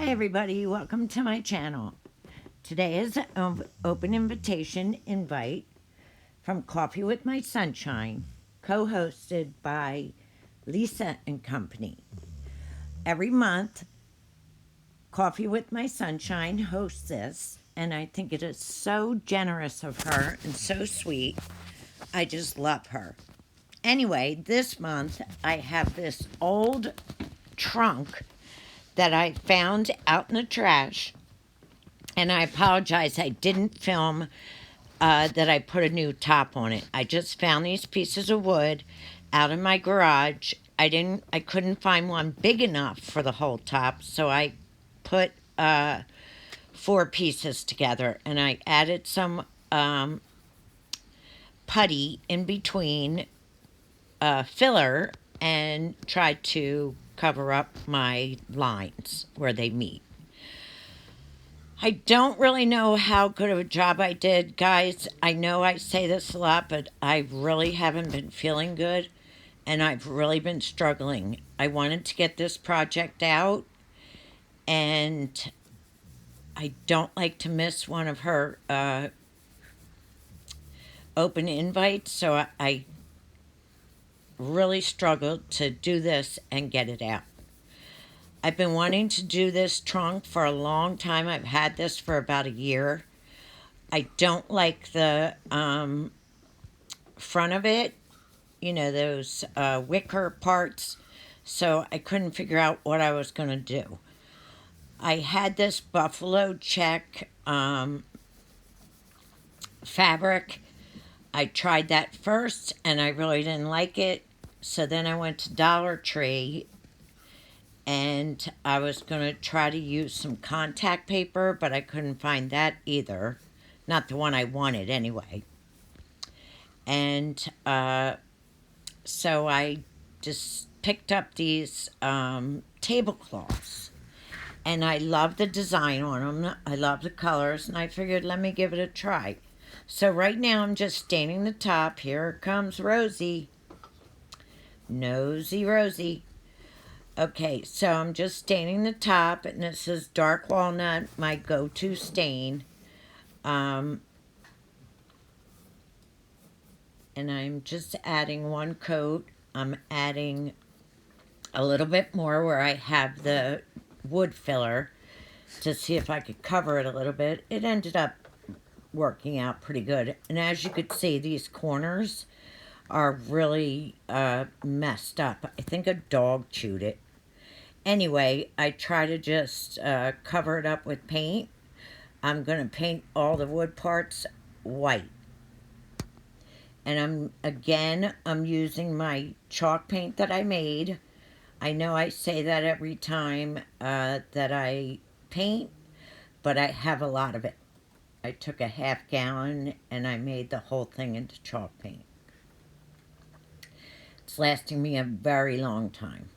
Hi everybody, welcome to my channel. Today is an open invitation invite from Coffee with My Sunshine, co-hosted by Lisa and Company. Every month, Coffee with My Sunshine hosts this, and I think it is so generous of her and so sweet. I just love her. Anyway, this month I have this old trunk that I found out in the trash, and I apologize, I didn't film that I put a new top on it. I just found these pieces of wood out in my garage. I couldn't find one big enough for the whole top, so I put four pieces together, and I added some putty in between filler and tried to cover up my lines where they meet. I don't really know how good of a job I did, guys. I know I say this a lot, but I really haven't been feeling good, and I've really been struggling. I wanted to get this project out, and I don't like to miss one of her open invites, so I really struggled to do this and get it out. I've been wanting to do this trunk for a long time. I've had this for about a year. I don't like the front of it, you know, those wicker parts, so I couldn't figure out what I was going to do. I had this buffalo check fabric. I tried that first and I really didn't like it, so then I went to Dollar Tree and I was going to try to use some contact paper, but I couldn't find that either. Not the one I wanted anyway. And so I just picked up these tablecloths. And I love the design on them. I love the colors. And I figured, let me give it a try. So right now I'm just staining the top. Here comes Rosie. Nosy Rosie. Okay, so I'm just staining the top, and this is dark walnut, my go-to stain. And I'm just adding one coat. I'm adding a little bit more where I have the wood filler to see if I could cover it a little bit. It ended up working out pretty good. And as you could see, these corners are really messed up. I think a dog chewed it. Anyway, I try to just cover it up with paint. I'm going to paint all the wood parts white. And I'm using my chalk paint that I made. I know I say that every time that I paint, but I have a lot of it. I took a half gallon and I made the whole thing into chalk paint. It's lasting me a very long time.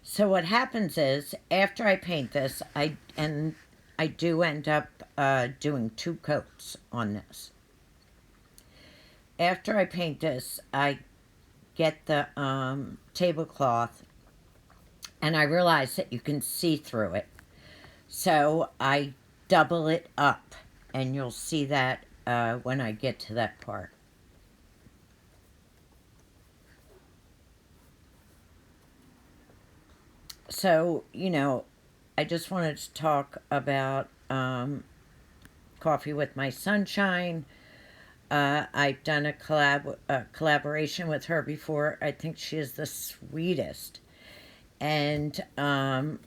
So what happens is, after I paint this, I do end up doing two coats on this. After I paint this, I get the tablecloth, and I realize that you can see through it. So I double it up, and you'll see that when I get to that part. So, you know, I just wanted to talk about Coffee with My Sunshine. I've done a collaboration with her before. I think she is the sweetest. And I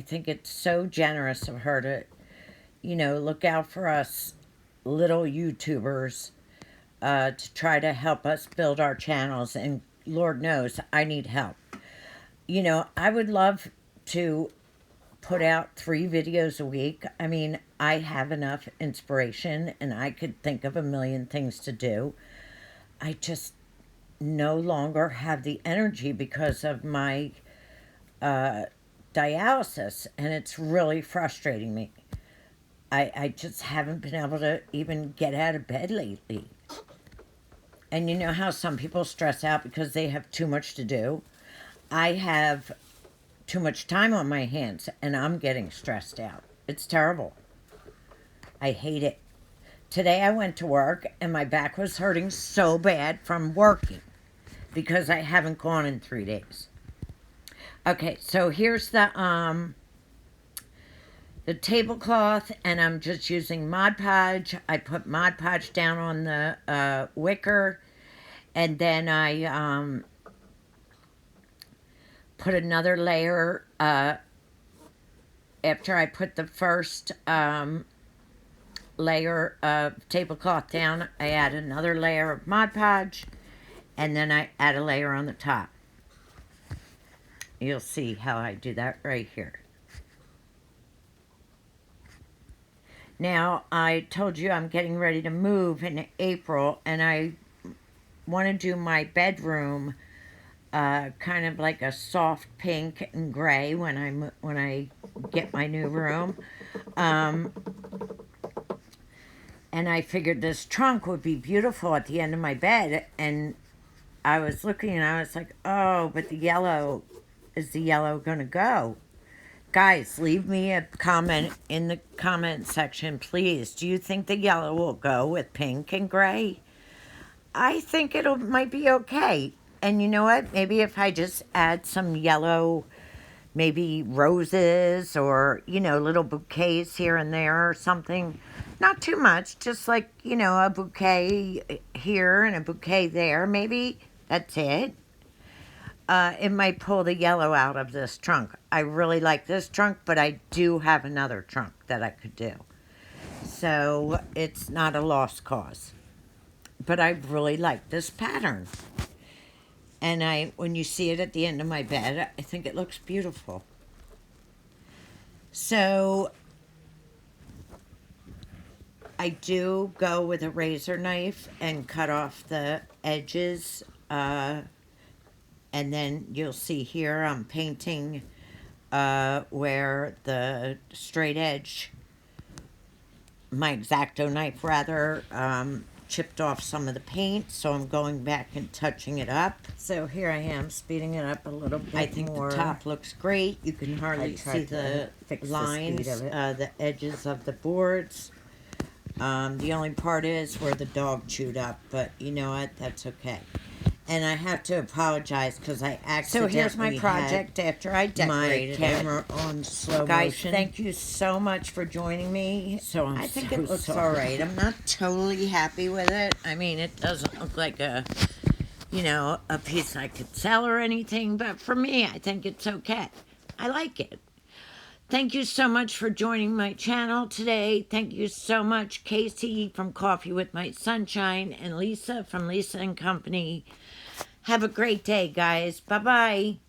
think it's so generous of her to, you know, look out for us little YouTubers to try to help us build our channels. And Lord knows I need help. You know, I would love to put out 3 videos a week. I mean, I have enough inspiration and I could think of a million things to do. I just no longer have the energy because of my dialysis, and it's really frustrating me. I just haven't been able to even get out of bed lately. And you know how some people stress out because they have too much to do? I have too much time on my hands, and I'm getting stressed out. It's terrible. I hate it. Today I went to work, and my back was hurting so bad from working because I haven't gone in 3 days. Okay, so here's the tablecloth, and I'm just using Mod Podge. I put Mod Podge down on the wicker, and then I put another layer. After I put the first layer of tablecloth down, I add another layer of Mod Podge, and then I add a layer on the top. You'll see how I do that right here. Now, I told you I'm getting ready to move in April, and I want to do my bedroom kind of like a soft pink and gray when I get my new room. And I figured this trunk would be beautiful at the end of my bed, and I was looking and I was like, oh, but the yellow, is the yellow going to go? Guys, leave me a comment in the comment section, please. Do you think the yellow will go with pink and gray? I think might be okay. And you know what? Maybe if I just add some yellow, maybe roses or, little bouquets here and there or something. Not too much, just like, a bouquet here and a bouquet there. Maybe that's it. It might pull the yellow out of this trunk. I really like this trunk, but I do have another trunk that I could do. So it's not a lost cause. But I really like this pattern. And when you see it at the end of my bed, I think it looks beautiful. So I do go with a razor knife and cut off the edges. And then you'll see here I'm painting where the straight edge, my X-Acto knife rather, chipped off some of the paint, so I'm going back and touching it up. So here I am, speeding it up a little bit more. I think the top looks great. You can hardly see the lines, the edges of the boards. The only part is where the dog chewed up, but you know what? That's okay. And I have to apologize because I accidentally. So here's my project after I decorated my camera on slow motion. Guys, thank you so much for joining me. I think it looks all right. I'm not totally happy with it. I mean, it doesn't look like a piece I could sell or anything, but for me, I think it's okay. I like it. Thank you so much for joining my channel today. Thank you so much, Casey from Coffee with My Sunshine and Lisa from Lisa and Company. Have a great day, guys. Bye-bye.